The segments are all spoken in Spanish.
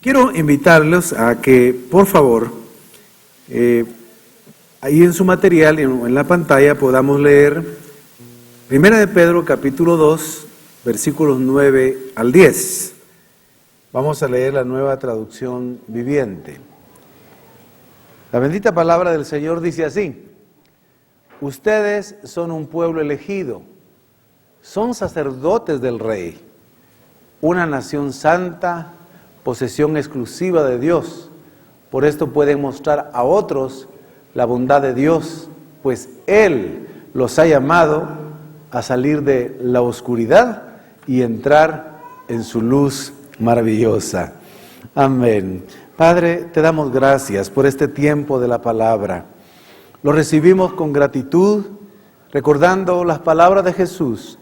Quiero invitarlos a que, por favor, ahí en su material, en la pantalla, podamos leer 1 de Pedro, capítulo 2, versículos 9 al 10. Vamos a leer la Nueva Traducción Viviente. La bendita palabra del Señor dice así: ustedes son un pueblo elegido, son sacerdotes del Rey, una nación santa, posesión exclusiva de Dios. Por esto pueden mostrar a otros la bondad de Dios, pues Él los ha llamado a salir de la oscuridad y entrar en su luz maravillosa. Amén. Padre, te damos gracias por este tiempo de la palabra. Lo recibimos con gratitud, recordando las palabras de Jesús: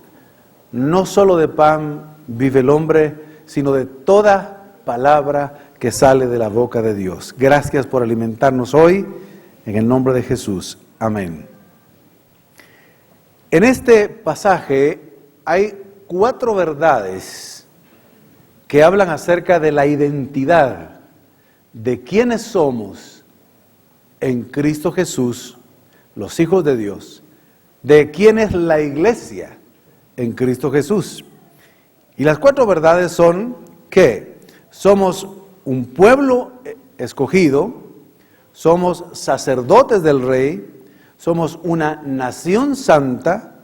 no solo de pan vive el hombre, sino de toda palabra que sale de la boca de Dios. Gracias por alimentarnos hoy, en el nombre de Jesús. Amén. En este pasaje hay 4 verdades que hablan acerca de la identidad de quienes somos en Cristo Jesús, los hijos de Dios, de quién es la iglesia en Cristo Jesús. Y las 4 verdades son que somos un pueblo escogido, somos sacerdotes del Rey, somos una nación santa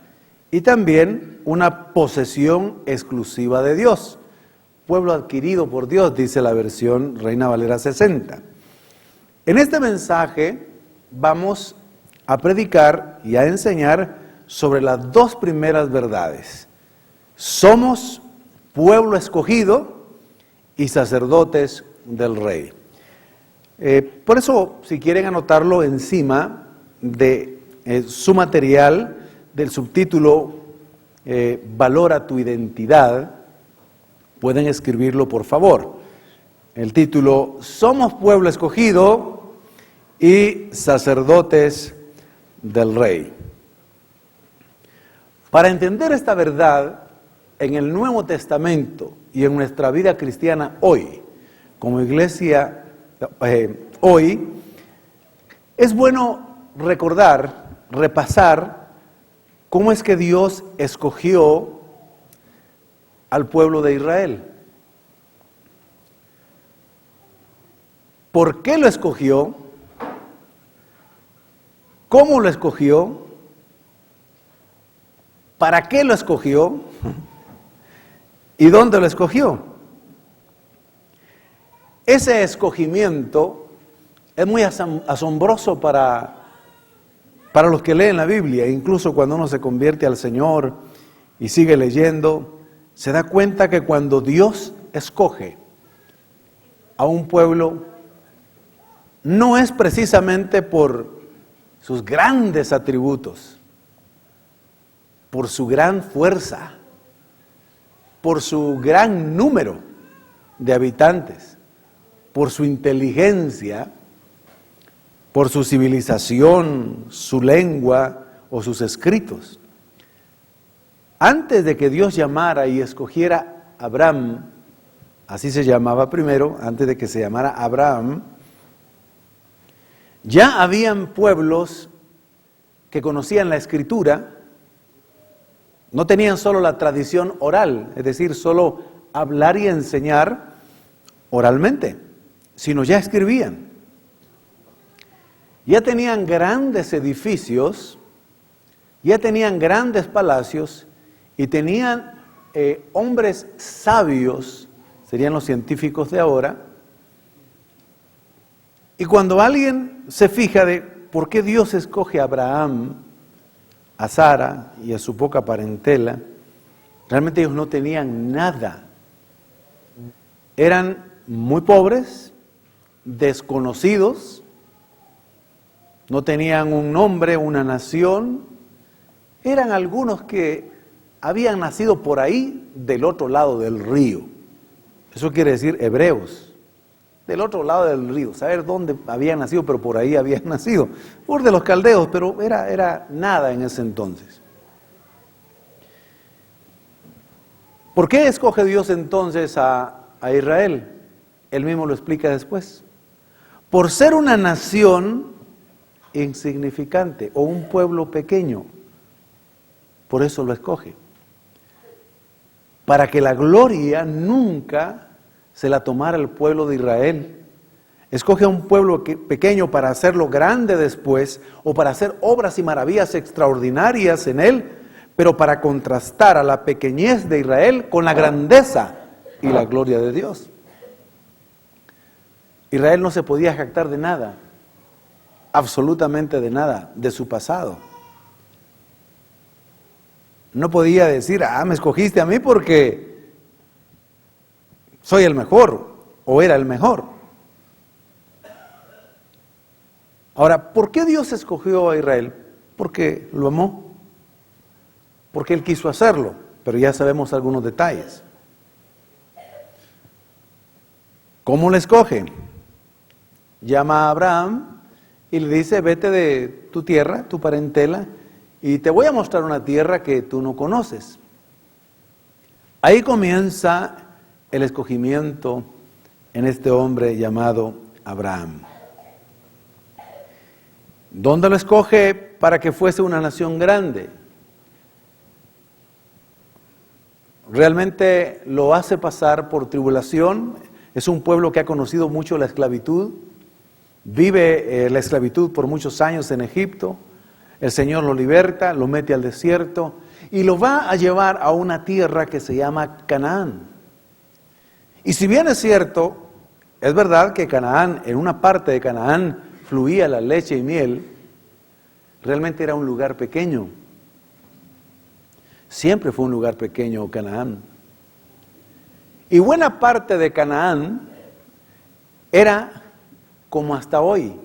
y también una posesión exclusiva de Dios. Pueblo adquirido por Dios, dice la versión Reina Valera 60. En este mensaje vamos a predicar y a enseñar sobre las 2 primeras verdades. Somos pueblo escogido y sacerdotes del Rey. Por eso, si quieren anotarlo encima de su material, del subtítulo Valora tu identidad, pueden escribirlo por favor. El título: Somos pueblo escogido y sacerdotes del Rey. Para entender esta verdad en el Nuevo Testamento y en nuestra vida cristiana hoy, como iglesia hoy, es bueno recordar, repasar cómo es que Dios escogió al pueblo de Israel. ¿Por qué lo escogió? ¿Cómo lo escogió? ¿Para qué lo escogió? ¿Y dónde lo escogió? Ese escogimiento es muy asombroso para los que leen la Biblia. Incluso cuando uno se convierte al Señor y sigue leyendo, se da cuenta que cuando Dios escoge a un pueblo, no es precisamente por sus grandes atributos, por su gran fuerza, por su gran número de habitantes, por su inteligencia, por su civilización, su lengua o sus escritos. Antes de que Dios llamara y escogiera a Abraham, así se llamaba primero, antes de que se llamara Abraham, ya habían pueblos que conocían la Escritura. No tenían solo la tradición oral, es decir, solo hablar y enseñar oralmente, sino ya escribían. Ya tenían grandes edificios, ya tenían grandes palacios y tenían hombres sabios, serían los científicos de ahora. Y cuando alguien se fija de por qué Dios escoge a Abraham, a Sara y a su poca parentela, realmente ellos no tenían nada. Eran muy pobres, desconocidos, no tenían un nombre, una nación. Eran algunos que habían nacido por ahí del otro lado del río. Eso quiere decir hebreos, del otro lado del río. Saber dónde habían nacido, pero por ahí habían nacido. Por de los caldeos, pero era nada en ese entonces. ¿Por qué escoge Dios entonces a Israel? Él mismo lo explica después. Por ser una nación insignificante o un pueblo pequeño, por eso lo escoge. Para que la gloria nunca se la tomara el pueblo de Israel. Escoge a un pueblo pequeño para hacerlo grande después, o para hacer obras y maravillas extraordinarias en él, pero para contrastar a la pequeñez de Israel con la grandeza y la gloria de Dios. Israel no se podía jactar de nada, absolutamente de nada, de su pasado. No podía decir, me escogiste a mí porque soy el mejor, o era el mejor. Ahora, ¿por qué Dios escogió a Israel? Porque lo amó, porque Él quiso hacerlo, pero ya sabemos algunos detalles. ¿Cómo le escoge? Llama a Abraham y le dice, vete de tu tierra, tu parentela, y te voy a mostrar una tierra que tú no conoces. Ahí comienza el escogimiento en este hombre llamado Abraham. ¿Dónde lo escoge? Para que fuese una nación grande. Realmente lo hace pasar por tribulación. Es un pueblo que ha conocido mucho la esclavitud. Vive la esclavitud por muchos años en Egipto. El Señor lo liberta, lo mete al desierto y lo va a llevar a una tierra que se llama Canaán. Y si bien es cierto, es verdad que Canaán, en una parte de Canaán fluía la leche y miel, realmente era un lugar pequeño. Siempre fue un lugar pequeño Canaán. Y buena parte de Canaán era, como hasta hoy,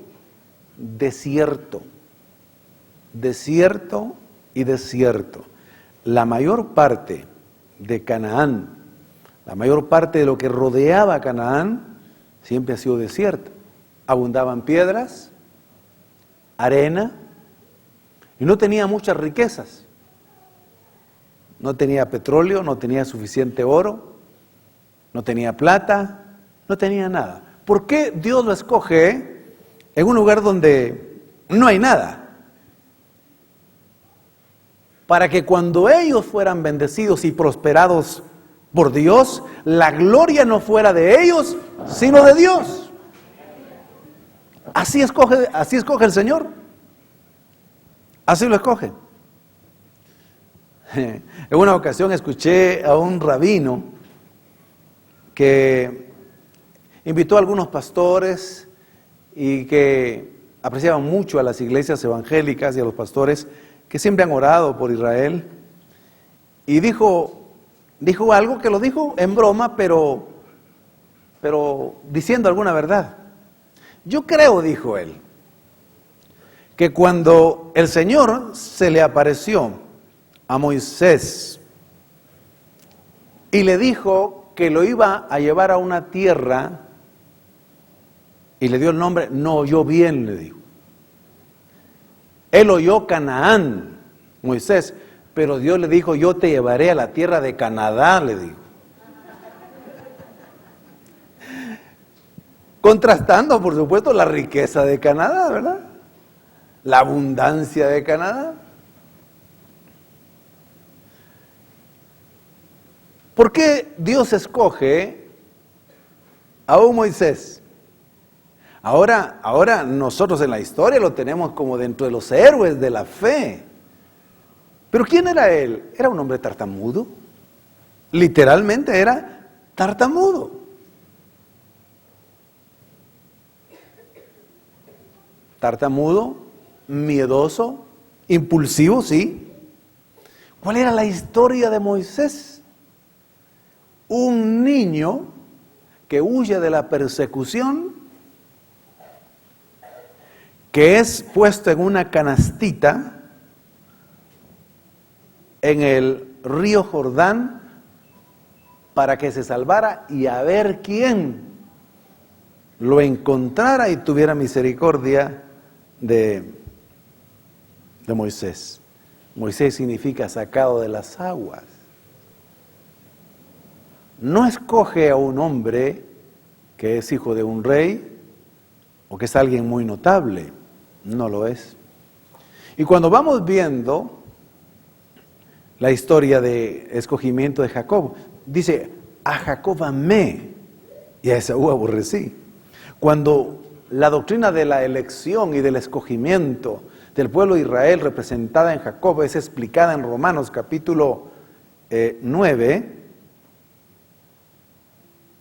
desierto. Desierto y desierto. La mayor parte de Canaán, la mayor parte de lo que rodeaba a Canaán, siempre ha sido desierto. Abundaban piedras, arena, y no tenía muchas riquezas. No tenía petróleo, no tenía suficiente oro, no tenía plata, no tenía nada. ¿Por qué Dios lo escoge en un lugar donde no hay nada? Para que cuando ellos fueran bendecidos y prosperados por Dios, la gloria no fuera de ellos, sino de Dios. Así escoge el Señor. Así lo escoge. En una ocasión escuché a un rabino que invitó a algunos pastores y que apreciaban mucho a las iglesias evangélicas y a los pastores que siempre han orado por Israel, y dijo algo que lo dijo en broma, pero diciendo alguna verdad. Yo creo, dijo él, que cuando el Señor se le apareció a Moisés y le dijo que lo iba a llevar a una tierra y le dio el nombre, no oyó bien, le dijo. Él oyó Canaán, Moisés, pero Dios le dijo, yo te llevaré a la tierra de Canadá, le dijo. Contrastando, por supuesto, la riqueza de Canadá, ¿verdad? La abundancia de Canadá. ¿Por qué Dios escoge a un Moisés? Ahora nosotros en la historia lo tenemos como dentro de los héroes de la fe. Pero ¿quién era él? Era un hombre tartamudo. Literalmente era tartamudo. Tartamudo, miedoso, impulsivo, sí. ¿Cuál era la historia de Moisés? Un niño que huye de la persecución, que es puesto en una canastita en el río Jordán para que se salvara y a ver quién lo encontrara y tuviera misericordia de Moisés. Moisés significa sacado de las aguas. No escoge a un hombre que es hijo de un rey o que es alguien muy notable. No lo es. Y cuando vamos viendo la historia de escogimiento de Jacob, dice, a Jacob amé y a Esaú aborrecí. Cuando la doctrina de la elección y del escogimiento del pueblo de Israel representada en Jacob es explicada en Romanos capítulo 9,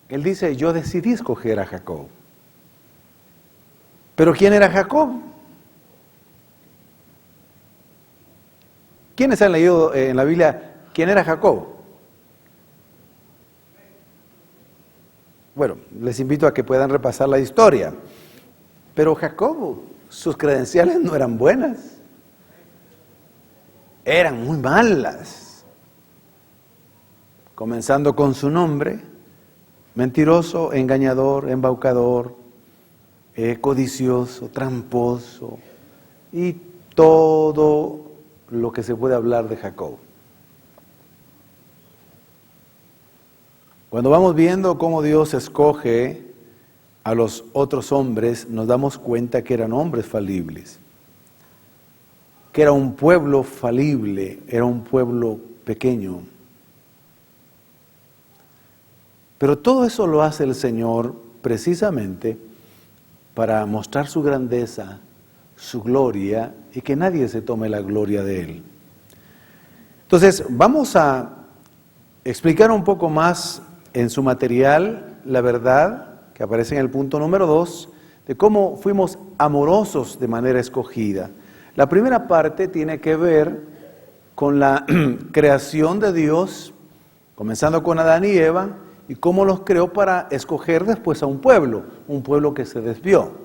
él dice, yo decidí escoger a Jacob. ¿Pero quién era Jacob? ¿Quiénes han leído en la Biblia quién era Jacob? Bueno, les invito a que puedan repasar la historia. Pero Jacob, sus credenciales no eran buenas. Eran muy malas. Comenzando con su nombre, mentiroso, engañador, embaucador, codicioso, tramposo y todo lo que se puede hablar de Jacob. Cuando vamos viendo cómo Dios escoge a los otros hombres, nos damos cuenta que eran hombres falibles, que era un pueblo falible, era un pueblo pequeño. Pero todo eso lo hace el Señor precisamente para mostrar su grandeza, su gloria, y que nadie se tome la gloria de Él. Entonces, vamos a explicar un poco más en su material la verdad que aparece en el punto número 2, de cómo fuimos amorosos de manera escogida. La primera parte tiene que ver con la creación de Dios, comenzando con Adán y Eva, y cómo los creó para escoger después a un pueblo que se desvió.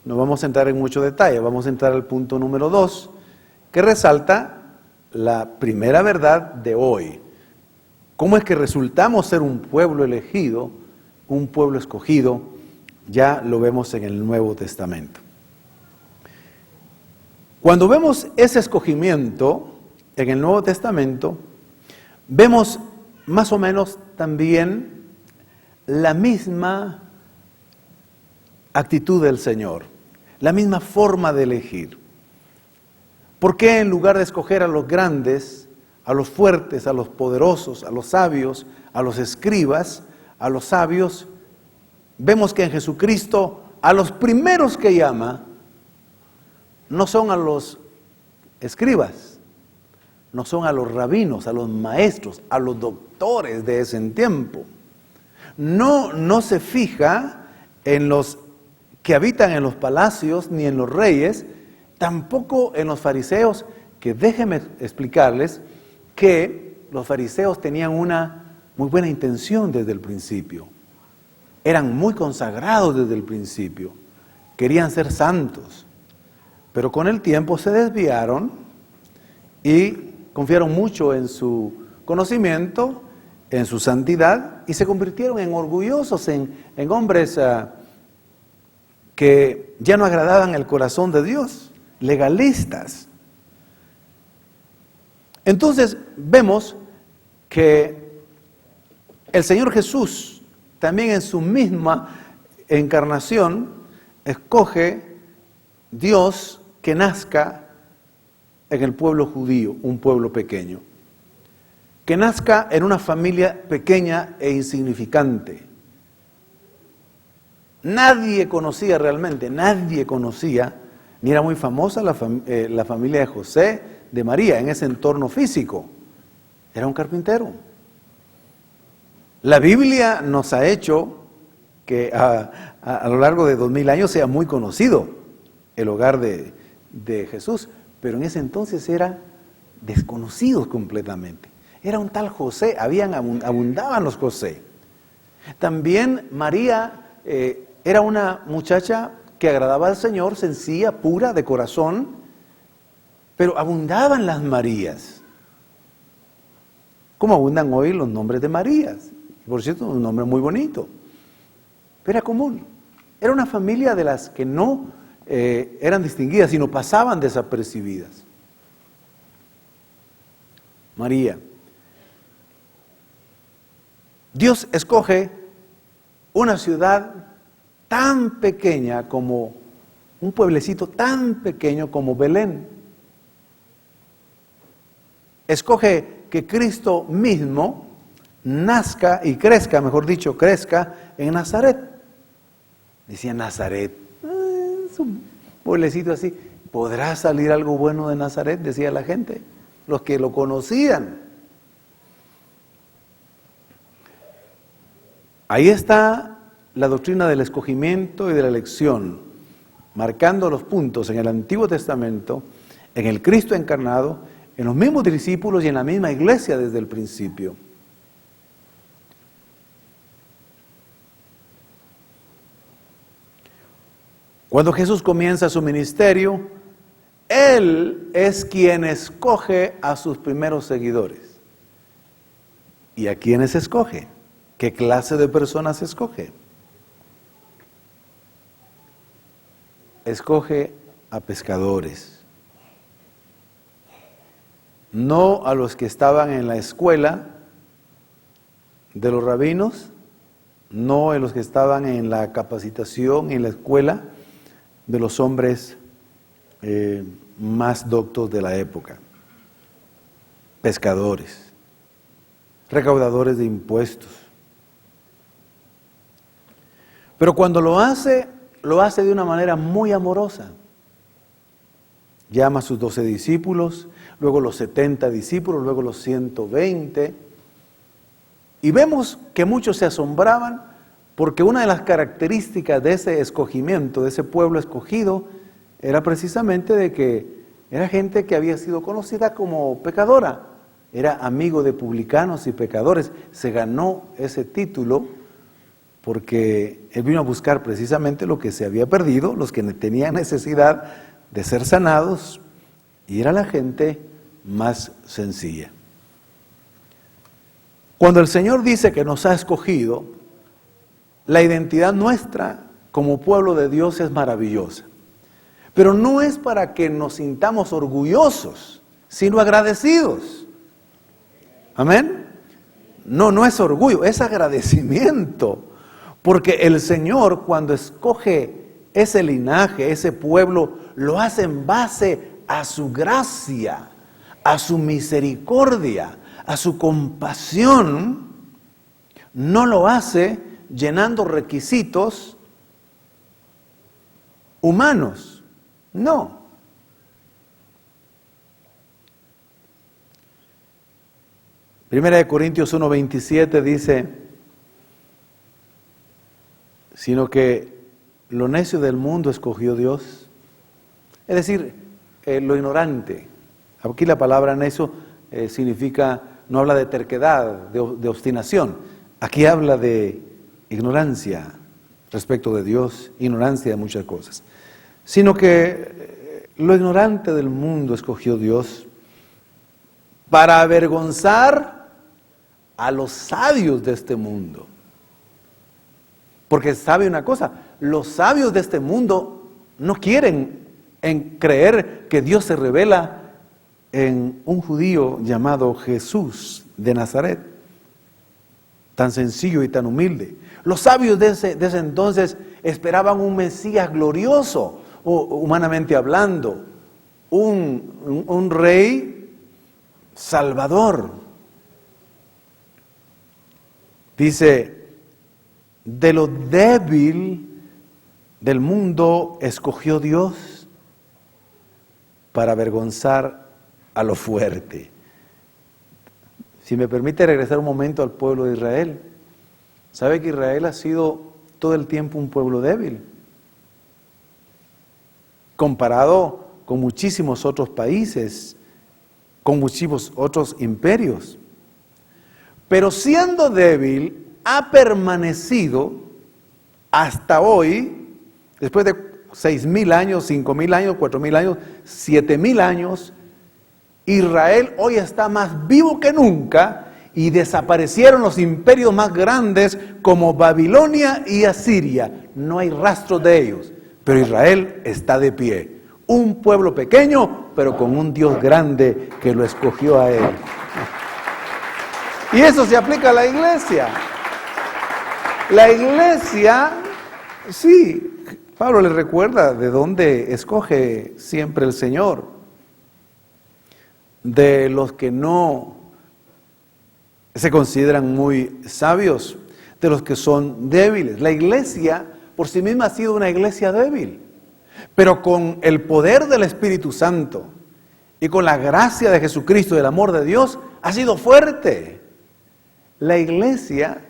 No vamos a entrar en mucho detalle, vamos a entrar al punto número 2, que resalta la primera verdad de hoy. ¿Cómo es que resultamos ser un pueblo elegido, un pueblo escogido? Ya lo vemos en el Nuevo Testamento. Cuando vemos ese escogimiento en el Nuevo Testamento, vemos más o menos también la misma actitud del Señor, la misma forma de elegir. ¿Por qué en lugar de escoger a los grandes, a los fuertes, a los poderosos, a los sabios, a los escribas, a los sabios, vemos que en Jesucristo a los primeros que llama no son a los escribas, no son a los rabinos, a los maestros, a los doctores de ese tiempo. No se fija en los que habitan en los palacios ni en los reyes, tampoco en los fariseos, que déjenme explicarles que los fariseos tenían una muy buena intención desde el principio. Eran muy consagrados desde el principio, querían ser santos, pero con el tiempo se desviaron y confiaron mucho en su conocimiento, en su santidad, y se convirtieron en orgullosos, en hombres que ya no agradaban el corazón de Dios, legalistas. Entonces vemos que el Señor Jesús, también en su misma encarnación, escoge Dios que nazca en el pueblo judío, un pueblo pequeño, que nazca en una familia pequeña e insignificante. Nadie conocía realmente, ni era muy famosa la familia de José, de María, en ese entorno físico. Era un carpintero. La Biblia nos ha hecho que a lo largo de 2000 años sea muy conocido el hogar de Jesús, pero en ese entonces era desconocido completamente. Era un tal José, abundaban los José. También María era una muchacha que agradaba al Señor, sencilla, pura, de corazón, pero abundaban las Marías. Como abundan hoy los nombres de Marías. Por cierto, un nombre muy bonito. Pero era común. Era una familia de las que no eran distinguidas, sino pasaban desapercibidas. María. Dios escoge una ciudad tan pequeña como, un pueblecito tan pequeño como Belén. Escoge que Cristo mismo nazca y crezca, mejor dicho, crezca en Nazaret. Decía Nazaret, es un pueblecito así. ¿Podrá salir algo bueno de Nazaret? Decía la gente, los que lo conocían. Ahí está la doctrina del escogimiento y de la elección, marcando los puntos en el Antiguo Testamento, en el Cristo encarnado, en los mismos discípulos y en la misma iglesia desde el principio. Cuando Jesús comienza su ministerio, Él es quien escoge a sus primeros seguidores. ¿Y a quiénes escoge? ¿Qué clase de personas escoge? Escoge a pescadores. No a los que estaban en la escuela de los rabinos, no a los que estaban en la capacitación en la escuela de los hombres más doctos de la época. Pescadores, recaudadores de impuestos. Pero cuando lo hace de una manera muy amorosa. Llama a sus 12 discípulos, luego los 70 discípulos, luego los 120. Y vemos que muchos se asombraban porque una de las características de ese escogimiento, de ese pueblo escogido, era precisamente de que era gente que había sido conocida como pecadora. Era amigo de publicanos y pecadores. Se ganó ese título porque él vino a buscar precisamente lo que se había perdido, los que tenían necesidad de ser sanados, y era la gente más sencilla. Cuando el Señor dice que nos ha escogido, la identidad nuestra como pueblo de Dios es maravillosa. Pero no es para que nos sintamos orgullosos, sino agradecidos. ¿Amén? No es orgullo, es agradecimiento. Porque el Señor, cuando escoge ese linaje, ese pueblo, lo hace en base a su gracia, a su misericordia, a su compasión. No lo hace llenando requisitos humanos, no. Primera de Corintios 1:27 dice, sino que lo necio del mundo escogió Dios, es decir, lo ignorante. Aquí la palabra necio significa, no habla de terquedad, de obstinación, aquí habla de ignorancia respecto de Dios, ignorancia de muchas cosas. Sino que lo ignorante del mundo escogió Dios para avergonzar a los sabios de este mundo. Porque sabe una cosa, los sabios de este mundo no quieren creer que Dios se revela en un judío llamado Jesús de Nazaret, tan sencillo y tan humilde. Los sabios de ese entonces esperaban un Mesías glorioso, humanamente hablando, un rey salvador. Dice, de lo débil del mundo escogió Dios para avergonzar a lo fuerte. Si me permite regresar un momento al pueblo de Israel, ¿sabe que Israel ha sido todo el tiempo un pueblo débil? Comparado con muchísimos otros países, con muchísimos otros imperios. Pero siendo débil, ha permanecido hasta hoy, después de 6,000 años, 5,000 años, 4,000 años, 7,000 años, Israel hoy está más vivo que nunca y desaparecieron los imperios más grandes como Babilonia y Asiria. No hay rastro de ellos, pero Israel está de pie. Un pueblo pequeño, pero con un Dios grande que lo escogió a él. Y eso se aplica a la iglesia. La iglesia, sí, Pablo le recuerda de dónde escoge siempre el Señor. De los que no se consideran muy sabios, de los que son débiles. La iglesia por sí misma ha sido una iglesia débil, pero con el poder del Espíritu Santo y con la gracia de Jesucristo y el amor de Dios ha sido fuerte. La iglesia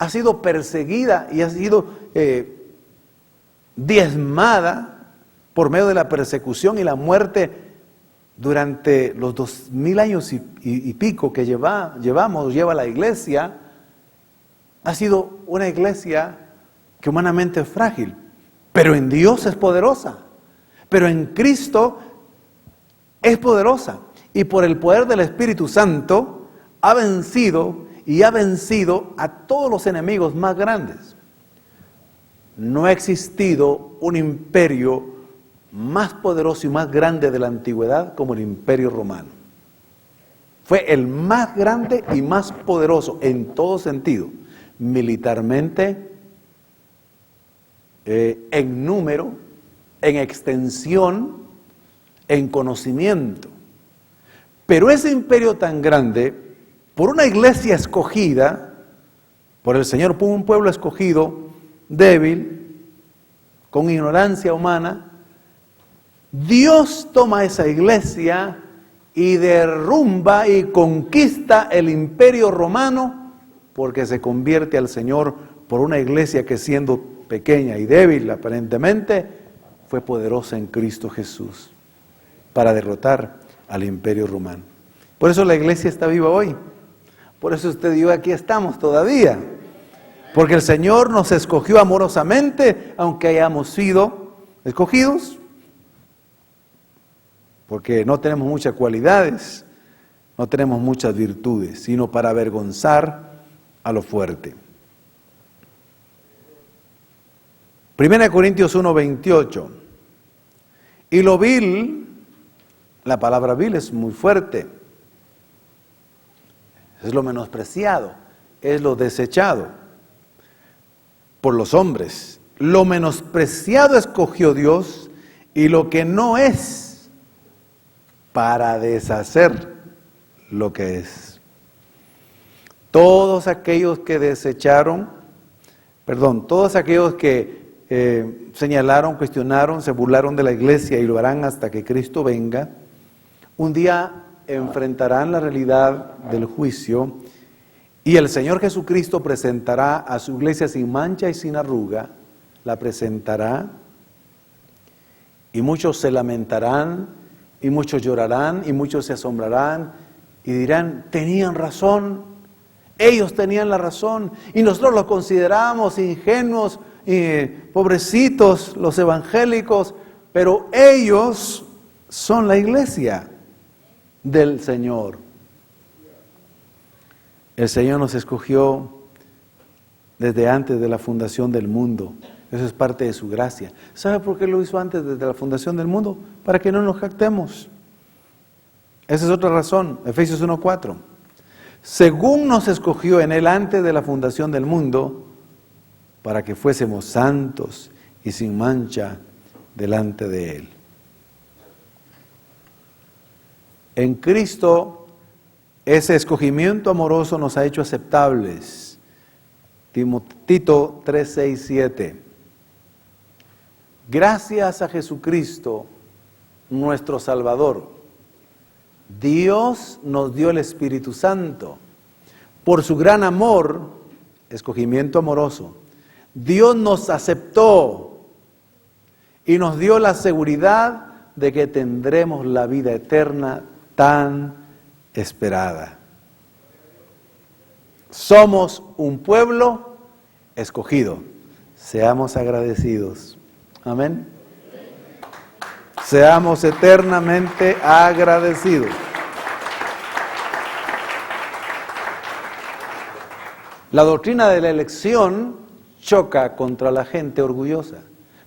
ha sido perseguida y ha sido diezmada por medio de la persecución y la muerte durante los 2000 años y pico que lleva la iglesia. Ha sido una iglesia que humanamente es frágil, pero en Dios es poderosa, pero en Cristo es poderosa, y por el poder del Espíritu Santo ha vencido a todos los enemigos más grandes. No ha existido un imperio más poderoso y más grande de la antigüedad como el Imperio Romano. Fue el más grande y más poderoso en todo sentido, militarmente, en número, en extensión, en conocimiento. Pero ese imperio tan grande, por una iglesia escogida, por el Señor, por un pueblo escogido, débil, con ignorancia humana, Dios toma esa iglesia y derrumba y conquista el imperio romano, porque se convierte al Señor por una iglesia que, siendo pequeña y débil aparentemente, fue poderosa en Cristo Jesús para derrotar al imperio romano. Por eso la iglesia está viva hoy. Por eso usted y yo aquí estamos todavía. Porque el Señor nos escogió amorosamente, aunque hayamos sido escogidos. Porque no tenemos muchas cualidades, no tenemos muchas virtudes, sino para avergonzar a lo fuerte. 1 Corintios 1:28. Y lo vil, la palabra vil es muy fuerte, es lo menospreciado, es lo desechado por los hombres. Lo menospreciado escogió Dios, y lo que no es, para deshacer lo que es. Todos aquellos que todos aquellos que señalaron, cuestionaron, se burlaron de la iglesia y lo harán hasta que Cristo venga, un día enfrentarán la realidad del juicio, y el Señor Jesucristo presentará a su iglesia sin mancha y sin arruga, la presentará, y muchos se lamentarán, y muchos llorarán, y muchos se asombrarán, y dirán: tenían razón, ellos tenían la razón, y nosotros los consideramos ingenuos, pobrecitos los evangélicos, pero ellos son la iglesia del Señor. El Señor nos escogió desde antes de la fundación del mundo. Eso es parte de su gracia. ¿Sabe por qué lo hizo antes, desde la fundación del mundo? Para que no nos jactemos. Esa es otra razón. Efesios 1:4. Según nos escogió en Él antes de la fundación del mundo, para que fuésemos santos y sin mancha delante de Él. En Cristo, ese escogimiento amoroso nos ha hecho aceptables. Tito 3:6-7. Gracias a Jesucristo, nuestro Salvador, Dios nos dio el Espíritu Santo. Por su gran amor, escogimiento amoroso, Dios nos aceptó y nos dio la seguridad de que tendremos la vida eterna tan esperada. Somos un pueblo escogido. Seamos agradecidos. Amén. Seamos eternamente agradecidos. La doctrina de la elección choca contra la gente orgullosa,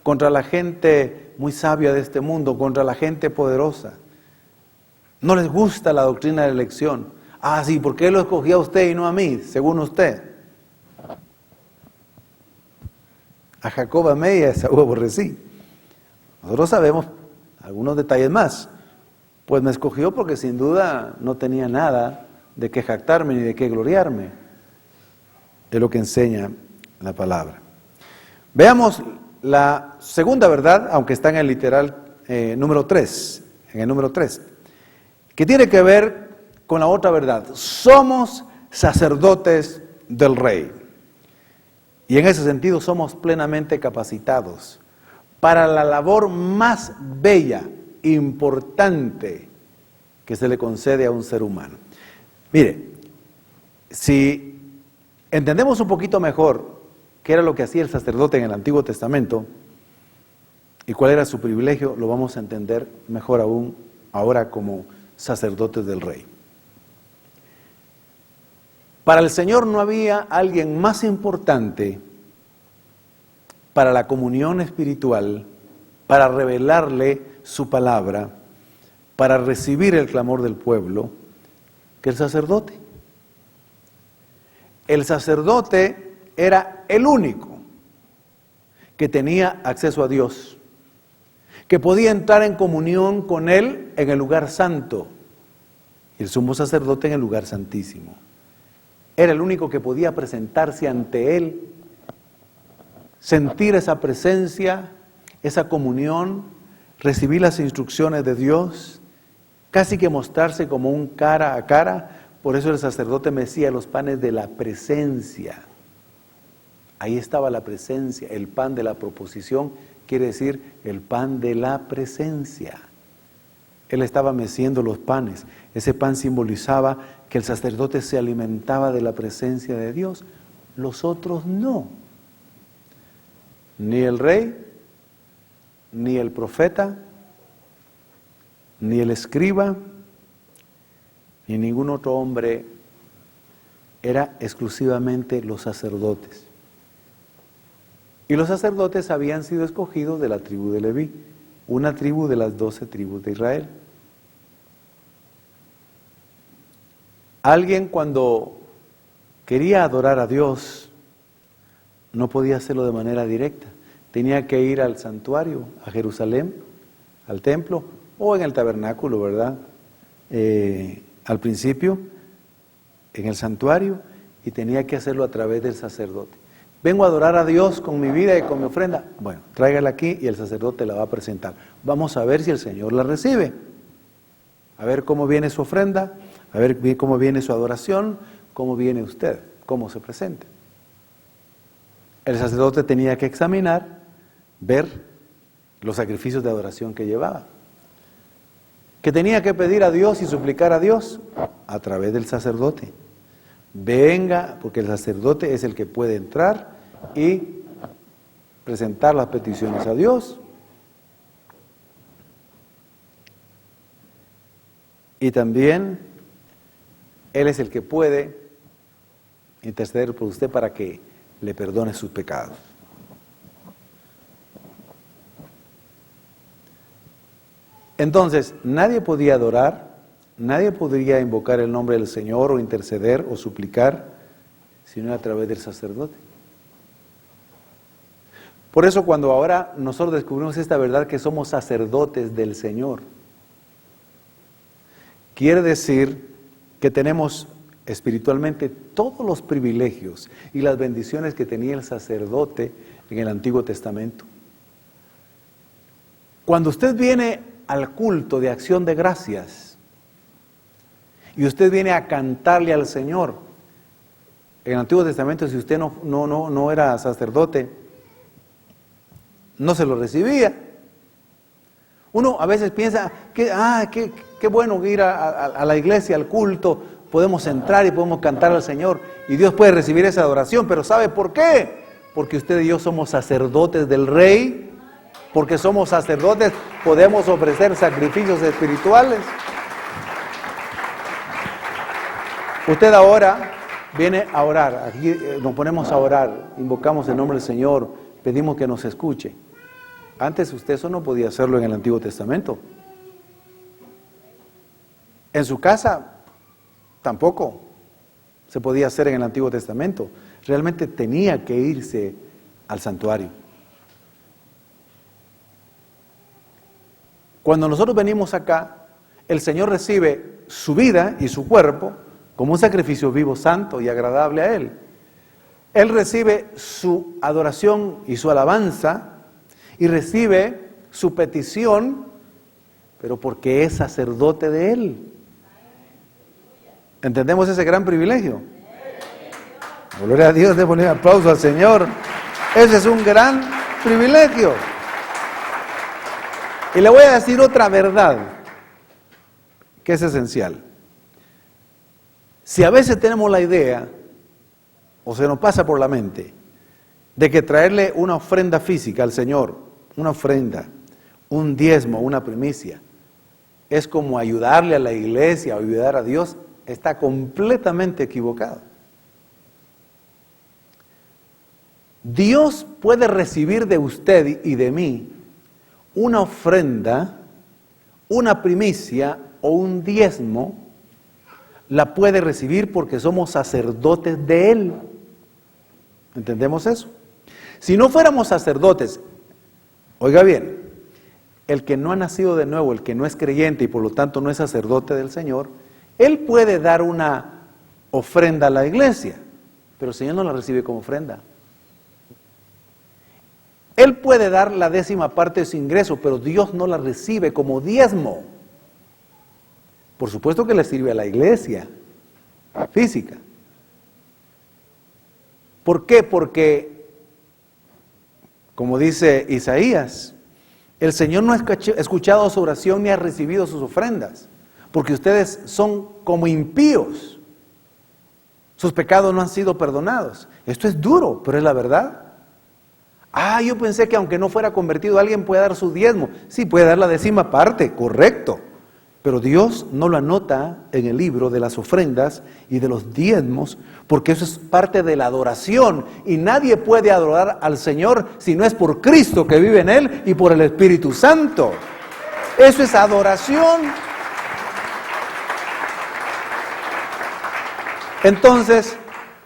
contra la gente muy sabia de este mundo, contra la gente poderosa. No les gusta la doctrina de la elección. Ah, sí, ¿por qué lo escogí a usted y no a mí, según usted? A Jacob amé y a Esaú aborrecí. Nosotros sabemos algunos detalles más. Pues me escogió porque sin duda no tenía nada de qué jactarme ni de qué gloriarme. Es lo que enseña la palabra. Veamos la segunda verdad, aunque está en el literal número 3, en el número 3, que tiene que ver con la otra verdad. Somos sacerdotes del Rey. Y en ese sentido somos plenamente capacitados para la labor más bella, importante que se le concede a un ser humano. Mire, si entendemos un poquito mejor qué era lo que hacía el sacerdote en el Antiguo Testamento y cuál era su privilegio, lo vamos a entender mejor aún ahora como sacerdotes del Rey. Para el Señor no había alguien más importante para la comunión espiritual, para revelarle su palabra, para recibir el clamor del pueblo, que el sacerdote. El sacerdote era el único que tenía acceso a Dios, que podía entrar en comunión con Él en el lugar santo, y el sumo sacerdote en el lugar santísimo. Era el único que podía presentarse ante Él, sentir esa presencia, esa comunión, recibir las instrucciones de Dios, casi que mostrarse como un cara a cara. Por eso el sacerdote mecía los panes de la presencia. Ahí estaba la presencia, el pan de la proposición, quiere decir el pan de la presencia. Él estaba meciendo los panes. Ese pan simbolizaba que el sacerdote se alimentaba de la presencia de Dios. Los otros no. Ni el rey, ni el profeta, ni el escriba, ni ningún otro hombre. Era exclusivamente los sacerdotes. Y los sacerdotes habían sido escogidos de la tribu de Leví, una tribu de las 12 tribus de Israel. Alguien cuando quería adorar a Dios no podía hacerlo de manera directa. Tenía que ir al santuario, a Jerusalén, al templo, o en el tabernáculo, ¿verdad? Al principio, en el santuario, y tenía que hacerlo a través del sacerdote. Vengo a adorar a Dios con mi vida y con mi ofrenda. Bueno, tráigala aquí y el sacerdote la va a presentar. Vamos a ver si el Señor la recibe. A ver cómo viene su ofrenda, a ver cómo viene su adoración, cómo viene usted, cómo se presenta. El sacerdote tenía que examinar, ver los sacrificios de adoración que llevaba. ¿Qué tenía que pedir a Dios y suplicar a Dios? A través del sacerdote. Venga, porque el sacerdote es el que puede entrar y presentar las peticiones a Dios. Y también Él es el que puede interceder por usted para que le perdone sus pecados. Entonces, nadie podía adorar, nadie podría invocar el nombre del Señor o interceder o suplicar, sino a través del sacerdote. Por eso cuando ahora nosotros descubrimos esta verdad que somos sacerdotes del Señor, quiere decir que tenemos espiritualmente todos los privilegios y las bendiciones que tenía el sacerdote en el Antiguo Testamento. Cuando usted viene al culto de acción de gracias y usted viene a cantarle al Señor, en el Antiguo Testamento, si usted no era sacerdote, no se lo recibía. Uno a veces piensa qué bueno ir a la iglesia, al culto, podemos entrar y podemos cantar al Señor y Dios puede recibir esa adoración, pero ¿sabe por qué? Porque usted y yo somos sacerdotes del Rey, porque somos sacerdotes, podemos ofrecer sacrificios espirituales. Usted ahora viene a orar, aquí nos ponemos a orar, invocamos el nombre del Señor, pedimos que nos escuche. Antes usted eso no podía hacerlo en el Antiguo Testamento. En su casa tampoco se podía hacer en el Antiguo Testamento. Realmente tenía que irse al santuario. Cuando nosotros venimos acá, el Señor recibe su vida y su cuerpo como un sacrificio vivo, santo y agradable a Él. Él recibe su adoración y su alabanza y recibe su petición, pero porque es sacerdote de Él. ¿Entendemos ese gran privilegio? Gloria a Dios, démosle un aplauso al Señor. Ese es un gran privilegio. Y le voy a decir otra verdad que es esencial. Si a veces tenemos la idea, o se nos pasa por la mente, de que traerle una ofrenda física al Señor, una ofrenda, un diezmo, una primicia, es como ayudarle a la iglesia o ayudar a Dios, está completamente equivocado. Dios puede recibir de usted y de mí una ofrenda, una primicia o un diezmo, la puede recibir porque somos sacerdotes de Él. ¿Entendemos eso? Si no fuéramos sacerdotes, oiga bien, el que no ha nacido de nuevo, el que no es creyente y por lo tanto no es sacerdote del Señor, él puede dar una ofrenda a la iglesia, pero el Señor no la recibe como ofrenda. Él puede dar la 10ª parte de su ingreso, pero Dios no la recibe como diezmo. Por supuesto que le sirve a la iglesia física. ¿Por qué? Porque, como dice Isaías, el Señor no ha escuchado su oración ni ha recibido sus ofrendas, porque ustedes son como impíos. Sus pecados no han sido perdonados. Esto es duro, pero es la verdad. Yo pensé que aunque no fuera convertido alguien puede dar su diezmo. Sí, puede dar la 10ª parte, correcto. Pero Dios no lo anota en el libro de las ofrendas y de los diezmos, porque eso es parte de la adoración. Y nadie puede adorar al Señor si no es por Cristo que vive en Él y por el Espíritu Santo. Eso es adoración. Entonces,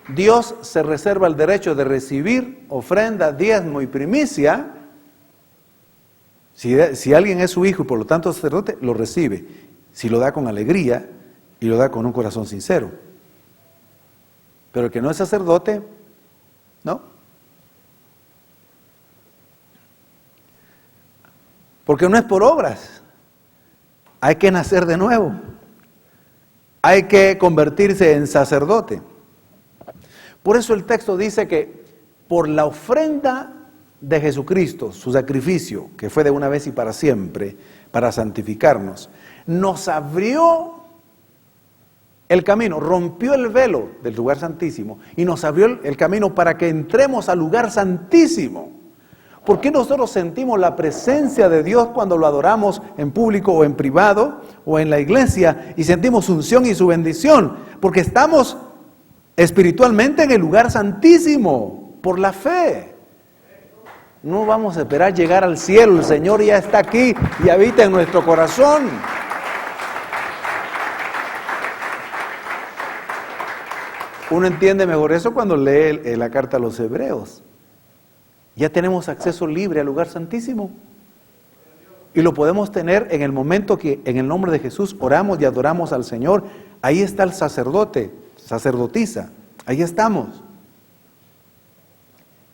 Dios se reserva el derecho de recibir ofrenda, diezmo y primicia. Si alguien es su hijo y por lo tanto sacerdote, lo recibe. Si lo da con alegría y lo da con un corazón sincero. Pero el que no es sacerdote, no. Porque no es por obras. Hay que nacer de nuevo. Hay que convertirse en sacerdote. Por eso el texto dice que por la ofrenda de Jesucristo, su sacrificio, que fue de una vez y para siempre, para santificarnos, nos abrió el camino, rompió el velo del lugar santísimo y nos abrió el camino para que entremos al lugar santísimo. ¿Por qué nosotros sentimos la presencia de Dios cuando lo adoramos en público o en privado o en la iglesia y sentimos unción y su bendición? Porque estamos espiritualmente en el lugar santísimo, por la fe. No vamos a esperar llegar al cielo, el Señor ya está aquí y habita en nuestro corazón. Uno entiende mejor eso cuando lee la carta a los Hebreos. Ya tenemos acceso libre al lugar santísimo. Y lo podemos tener en el momento que en el nombre de Jesús oramos y adoramos al Señor. Ahí está el sacerdote, sacerdotisa. Ahí estamos.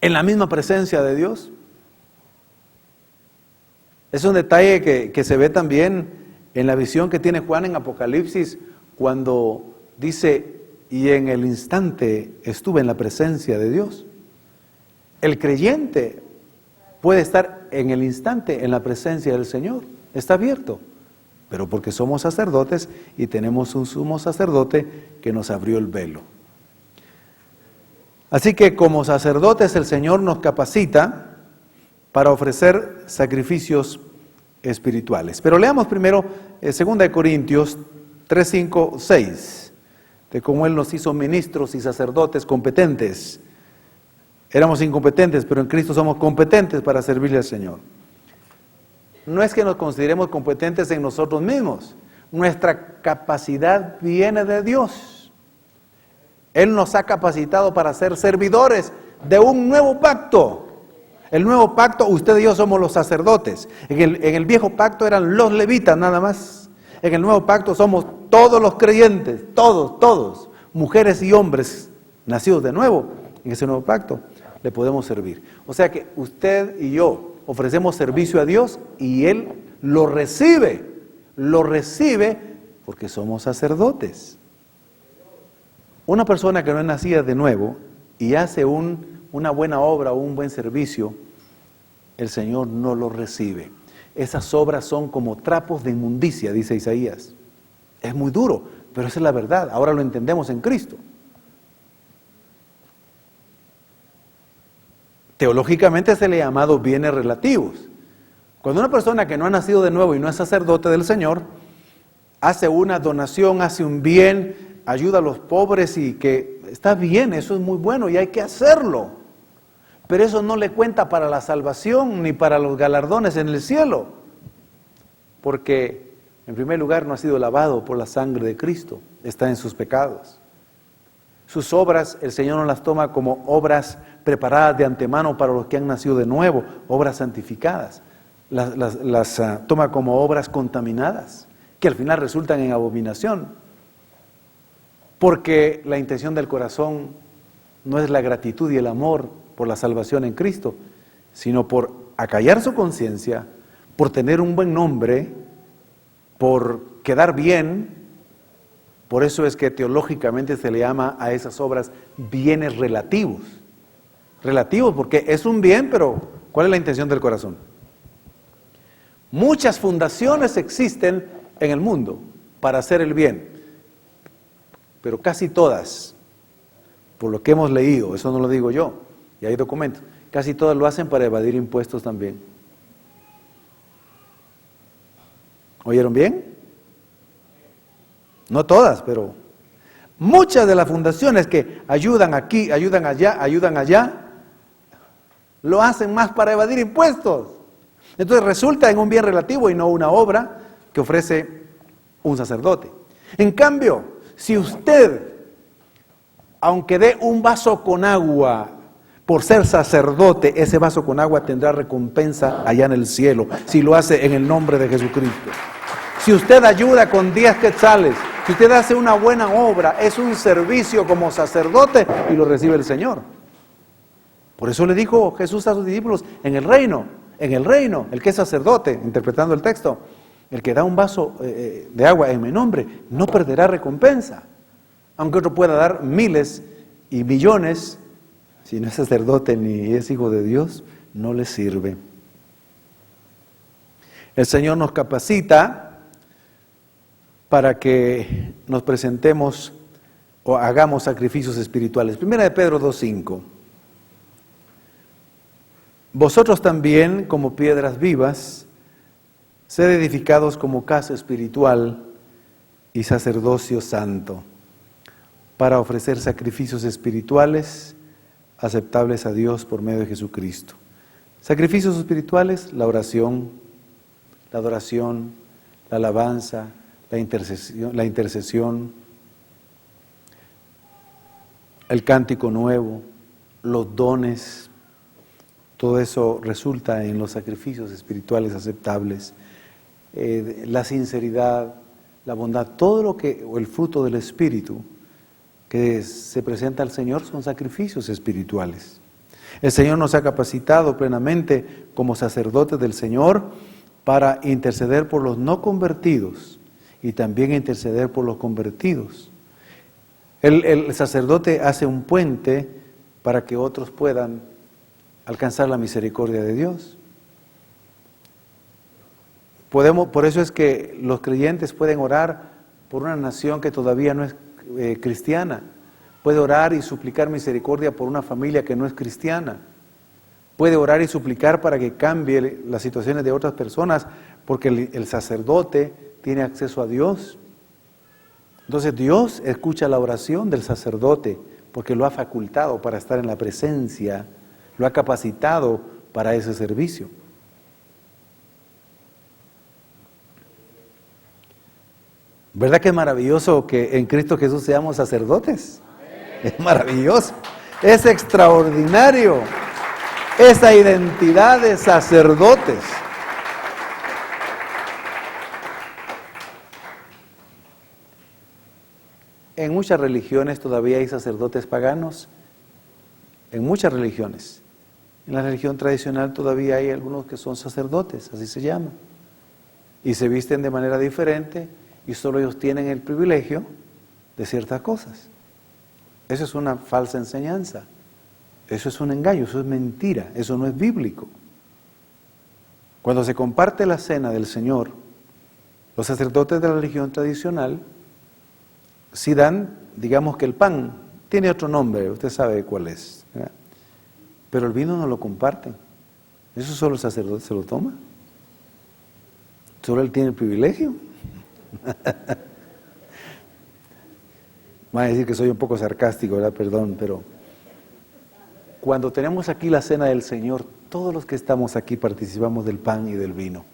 En la misma presencia de Dios. Es un detalle que se ve también en la visión que tiene Juan en Apocalipsis cuando dice, y en el instante estuve en la presencia de Dios. El creyente puede estar en el instante en la presencia del Señor, está abierto, pero porque somos sacerdotes y tenemos un sumo sacerdote que nos abrió el velo. Así que como sacerdotes el Señor nos capacita para ofrecer sacrificios espirituales. Pero leamos primero 2 Corintios 3, 5, 6, de cómo Él nos hizo ministros y sacerdotes competentes. Éramos incompetentes, pero en Cristo somos competentes para servirle al Señor. No es que nos consideremos competentes en nosotros mismos. Nuestra capacidad viene de Dios. Él nos ha capacitado para ser servidores de un nuevo pacto. El nuevo pacto, usted y yo somos los sacerdotes. En el viejo pacto eran los levitas nada más. En el nuevo pacto somos todos los creyentes, todos, mujeres y hombres nacidos de nuevo. En ese nuevo pacto le podemos servir. O sea que usted y yo ofrecemos servicio a Dios y Él lo recibe porque somos sacerdotes. Una persona que no es nacida de nuevo y hace una buena obra o un buen servicio, el Señor no lo recibe. Esas obras son como trapos de inmundicia, dice Isaías. Es muy duro, pero esa es la verdad. Ahora lo entendemos en Cristo. Teológicamente se le ha llamado bienes relativos. Cuando una persona que no ha nacido de nuevo y no es sacerdote del Señor, hace una donación, hace un bien, ayuda a los pobres y que está bien, eso es muy bueno y hay que hacerlo. Pero eso no le cuenta para la salvación ni para los galardones en el cielo. Porque, en primer lugar, no ha sido lavado por la sangre de Cristo, está en sus pecados. Sus obras, el Señor no las toma como obras preparadas de antemano para los que han nacido de nuevo, obras santificadas. Las toma como obras contaminadas, que al final resultan en abominación. Porque la intención del corazón no es la gratitud y el amor por la salvación en Cristo, sino por acallar su conciencia, por tener un buen nombre, por quedar bien. Por eso es que teológicamente se le llama a esas obras bienes relativos. Relativos porque es un bien, pero ¿cuál es la intención del corazón? Muchas fundaciones existen en el mundo para hacer el bien, pero casi todas, por lo que hemos leído, eso no lo digo yo, y hay documentos, casi todas lo hacen para evadir impuestos también. ¿Oyeron bien? No todas, pero muchas de las fundaciones que ayudan aquí, ayudan allá, lo hacen más para evadir impuestos. Entonces resulta en un bien relativo y no una obra que ofrece un sacerdote. En cambio, si usted, aunque dé un vaso con agua por ser sacerdote, ese vaso con agua tendrá recompensa allá en el cielo, si lo hace en el nombre de Jesucristo. Si usted ayuda con 10 quetzales, si usted hace una buena obra, es un servicio como sacerdote y lo recibe el Señor. Por eso le dijo Jesús a sus discípulos, en el reino, el que es sacerdote, interpretando el texto, el que da un vaso de agua en mi nombre, no perderá recompensa. Aunque otro pueda dar miles y millones, si no es sacerdote ni es hijo de Dios, no le sirve. El Señor nos capacita para que nos presentemos o hagamos sacrificios espirituales. Primera de Pedro 2:5. Vosotros también, como piedras vivas, sed edificados como casa espiritual y sacerdocio santo, para ofrecer sacrificios espirituales aceptables a Dios por medio de Jesucristo. Sacrificios espirituales, la oración, la adoración, la alabanza, la intercesión, el cántico nuevo, los dones, todo eso resulta en los sacrificios espirituales aceptables. La sinceridad, la bondad, todo lo que, o el fruto del Espíritu que se presenta al Señor son sacrificios espirituales. El Señor nos ha capacitado plenamente como sacerdotes del Señor para interceder por los no convertidos y también interceder por los convertidos. El sacerdote hace un puente para que otros puedan alcanzar la misericordia de Dios. Por eso es que los creyentes pueden orar por una nación que todavía no es cristiana. Puede orar y suplicar misericordia por una familia que no es cristiana. Puede orar y suplicar para que cambie las situaciones de otras personas, porque el sacerdote tiene acceso a Dios. Entonces Dios escucha la oración del sacerdote, porque lo ha facultado para estar en la presencia, lo ha capacitado para ese servicio. ¿Verdad que es maravilloso que en Cristo Jesús seamos sacerdotes? Es maravilloso, es extraordinario. esa identidad de sacerdotes. En muchas religiones todavía hay sacerdotes paganos, en muchas religiones. En la religión tradicional todavía hay algunos que son sacerdotes, así se llama, y se visten de manera diferente y solo ellos tienen el privilegio de ciertas cosas. Eso es una falsa enseñanza, eso es un engaño, eso es mentira, eso no es bíblico. Cuando se comparte la cena del Señor, los sacerdotes de la religión tradicional sí dan, digamos que el pan, tiene otro nombre, usted sabe cuál es, ¿verdad? Pero el vino no lo comparten. Eso solo el sacerdote se lo toma. Solo él tiene el privilegio. Van a decir que soy un poco sarcástico, ¿verdad? Perdón, pero cuando tenemos aquí la cena del Señor, todos los que estamos aquí participamos del pan y del vino,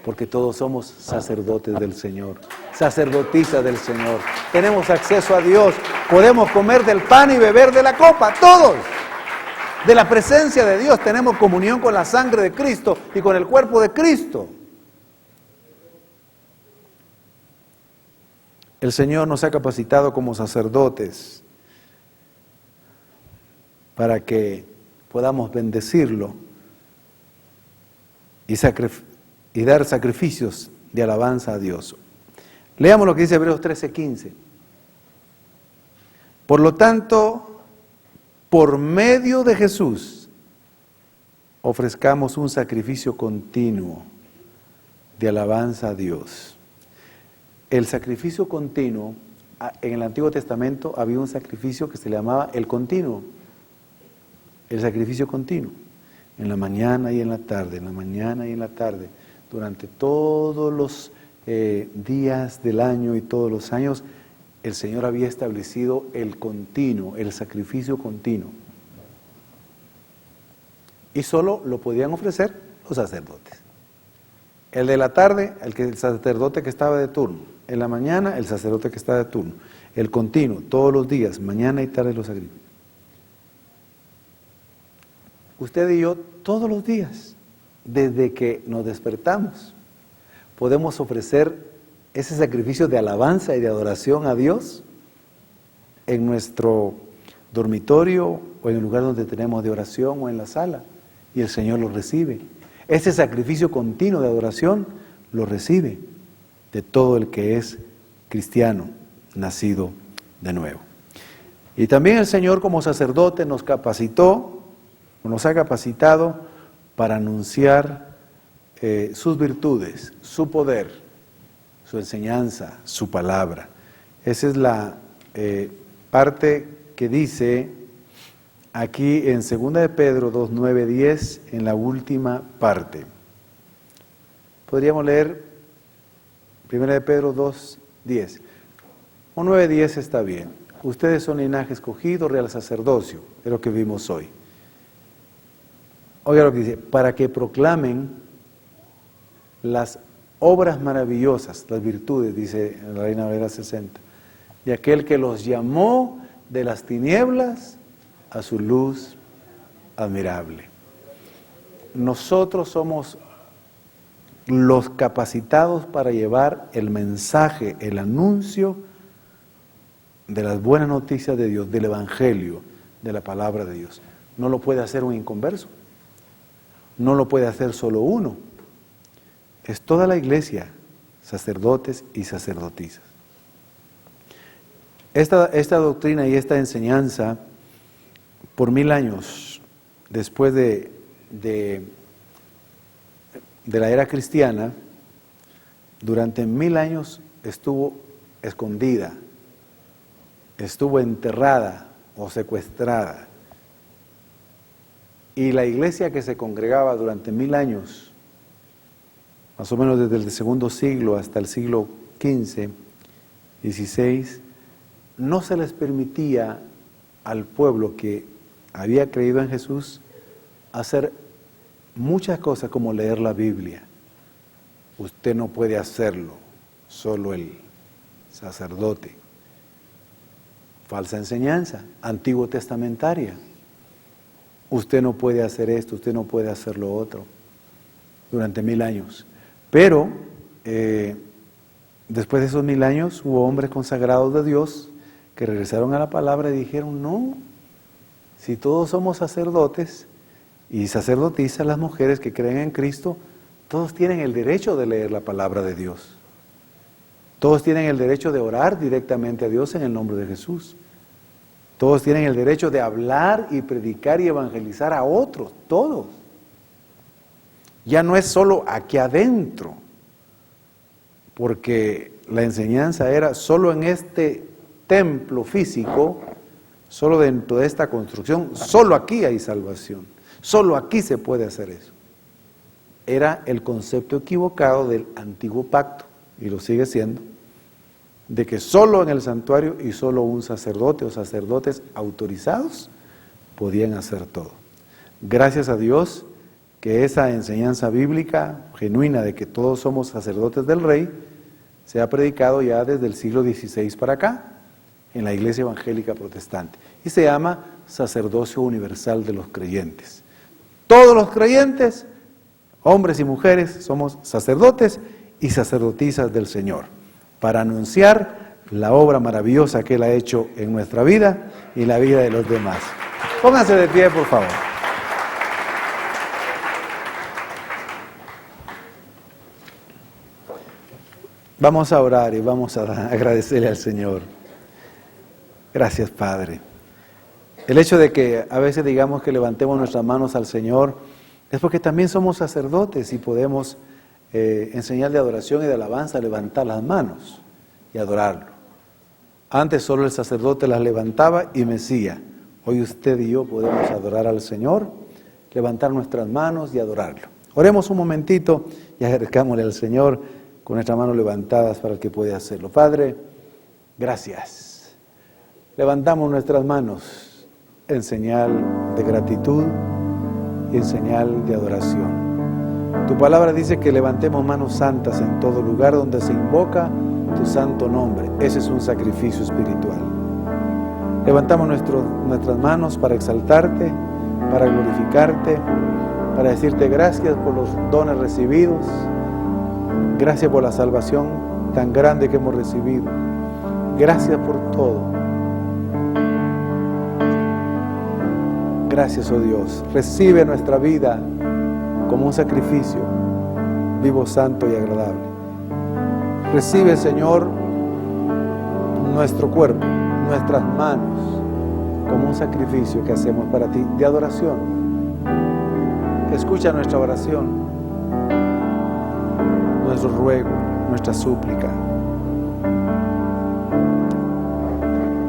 porque todos somos sacerdotes del Señor, sacerdotisas del Señor. Tenemos acceso a Dios, podemos comer del pan y beber de la copa, todos. De la presencia de Dios tenemos comunión con la sangre de Cristo y con el cuerpo de Cristo. El Señor nos ha capacitado como sacerdotes para que podamos bendecirlo y dar sacrificios de alabanza a Dios. Leamos lo que dice Hebreos 13:15. Por lo tanto, por medio de Jesús, ofrezcamos un sacrificio continuo de alabanza a Dios. El sacrificio continuo, en el Antiguo Testamento había un sacrificio que se le llamaba el continuo. El sacrificio continuo. En la mañana y en la tarde, en la mañana y en la tarde, durante todos los días del año y todos los años, el Señor había establecido el continuo, el sacrificio continuo. Y solo lo podían ofrecer los sacerdotes. El de la tarde, el sacerdote que estaba de turno. En la mañana, el sacerdote que estaba de turno. El continuo, todos los días, mañana y tarde los sacrificios. Usted y yo, todos los días, desde que nos despertamos, podemos ofrecer ese sacrificio de alabanza y de adoración a Dios en nuestro dormitorio o en el lugar donde tenemos de oración o en la sala, y el Señor lo recibe. Ese sacrificio continuo de adoración lo recibe de todo el que es cristiano, nacido de nuevo. Y también el Señor como sacerdote nos capacitó, nos ha capacitado para anunciar sus virtudes, su poder, su enseñanza, su palabra. Esa es la parte que dice aquí en 2 de Pedro 2, 9, 10, en la última parte. Podríamos leer 1 de Pedro 2, 10. O 9, 10 está bien. Ustedes son linaje escogido, real sacerdocio, es lo que vimos hoy. Oiga lo que dice, para que proclamen las obras maravillosas, las virtudes, dice la Reina Valera 60, de aquel que los llamó de las tinieblas a su luz admirable. Nosotros somos los capacitados para llevar el mensaje, el anuncio de las buenas noticias de Dios, del Evangelio, de la palabra de Dios. No lo puede hacer un inconverso, no lo puede hacer solo uno. Es toda la iglesia, sacerdotes y sacerdotisas. Esta doctrina y esta enseñanza, por 1000 años después de la era cristiana, durante 1000 años estuvo escondida, estuvo enterrada o secuestrada. Y la iglesia que se congregaba durante 1000 años, más o menos desde el segundo siglo hasta el siglo XV, XVI, no se les permitía al pueblo que había creído en Jesús hacer muchas cosas como leer la Biblia. Usted no puede hacerlo, solo el sacerdote. Falsa enseñanza, antiguo testamentaria. usted no puede hacer esto, usted no puede hacer lo otro, durante 1000 años. Pero después de esos 1000 años hubo hombres consagrados de Dios que regresaron a la palabra y dijeron, no, si todos somos sacerdotes y sacerdotisas, las mujeres que creen en Cristo, todos tienen el derecho de leer la palabra de Dios. Todos tienen el derecho de orar directamente a Dios en el nombre de Jesús. Todos tienen el derecho de hablar y predicar y evangelizar a otros, todos. Ya no es solo aquí adentro, porque la enseñanza era solo en este templo físico, solo dentro de esta construcción, solo aquí hay salvación, solo aquí se puede hacer eso. Era el concepto equivocado del antiguo pacto, y lo sigue siendo, de que solo en el santuario y solo un sacerdote o sacerdotes autorizados podían hacer todo. Gracias a Dios que esa enseñanza bíblica genuina de que todos somos sacerdotes del Rey se ha predicado ya desde el siglo XVI para acá en la Iglesia Evangélica Protestante y se llama sacerdocio universal de los creyentes. Todos los creyentes, hombres y mujeres, somos sacerdotes y sacerdotisas del Señor para anunciar la obra maravillosa que Él ha hecho en nuestra vida y la vida de los demás. Pónganse de pie, por favor. Vamos a orar y vamos a agradecerle al Señor. Gracias, Padre. El hecho de que a veces digamos que levantemos nuestras manos al Señor es porque también somos sacerdotes y podemos en señal de adoración y de alabanza levantar las manos y adorarlo. Antes solo el sacerdote las levantaba y mecía. Hoy usted y yo podemos adorar al Señor, levantar nuestras manos y adorarlo. Oremos un momentito y acercámosle al Señor con nuestras manos levantadas para el que puede hacerlo. Padre, gracias. Levantamos nuestras manos en señal de gratitud y en señal de adoración. Tu palabra dice que levantemos manos santas en todo lugar donde se invoca tu santo nombre. Ese es un sacrificio espiritual. Levantamos nuestras manos para exaltarte, para glorificarte, para decirte gracias por los dones recibidos, gracias por la salvación tan grande que hemos recibido, gracias por todo. Gracias, oh Dios. Recibe nuestra vida como un sacrificio vivo, santo y agradable. Recibe, Señor, nuestro cuerpo, nuestras manos, como un sacrificio que hacemos para ti de adoración. Escucha nuestra oración, nuestro ruego, nuestra súplica.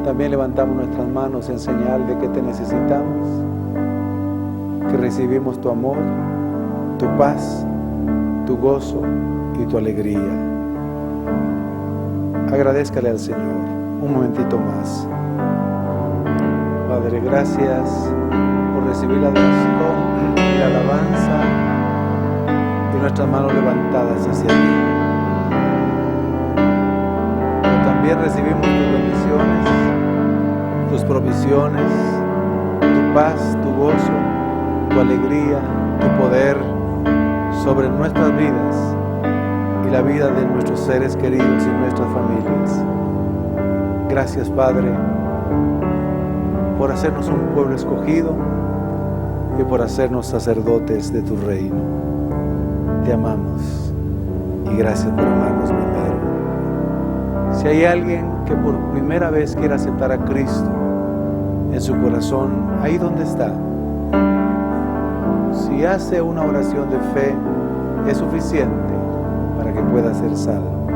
También levantamos nuestras manos en señal de que te necesitamos, que recibimos tu amor, tu paz, tu gozo y tu alegría. Agradézcale al Señor un momentito más. Padre, gracias por recibir la adoración y la alabanza y nuestras manos levantadas hacia ti. Pero también recibimos tus bendiciones, tus provisiones, tu paz, tu gozo, tu alegría, tu poder sobre nuestras vidas y la vida de nuestros seres queridos y nuestras familias. Gracias, Padre, por hacernos un pueblo escogido y por hacernos sacerdotes de tu reino. Te amamos y gracias por amarnos primero. Si hay alguien que por primera vez quiere aceptar a Cristo en su corazón, ahí donde está, si hace una oración de fe, es suficiente para que pueda ser salvo.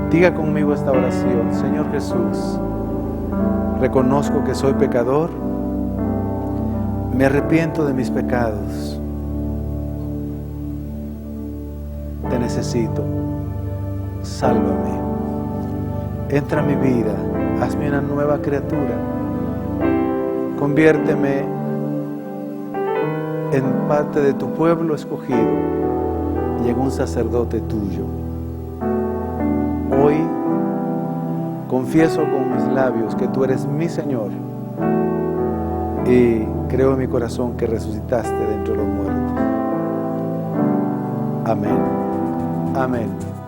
Diga conmigo esta oración: Señor Jesús, reconozco que soy pecador, me arrepiento de mis pecados, te necesito, sálvame, entra a mi vida, hazme una nueva criatura, conviérteme en parte de tu pueblo escogido y en un sacerdote tuyo. Hoy confieso con mis labios que tú eres mi Señor y y creo en mi corazón que resucitaste de entre los muertos. Amén. Amén.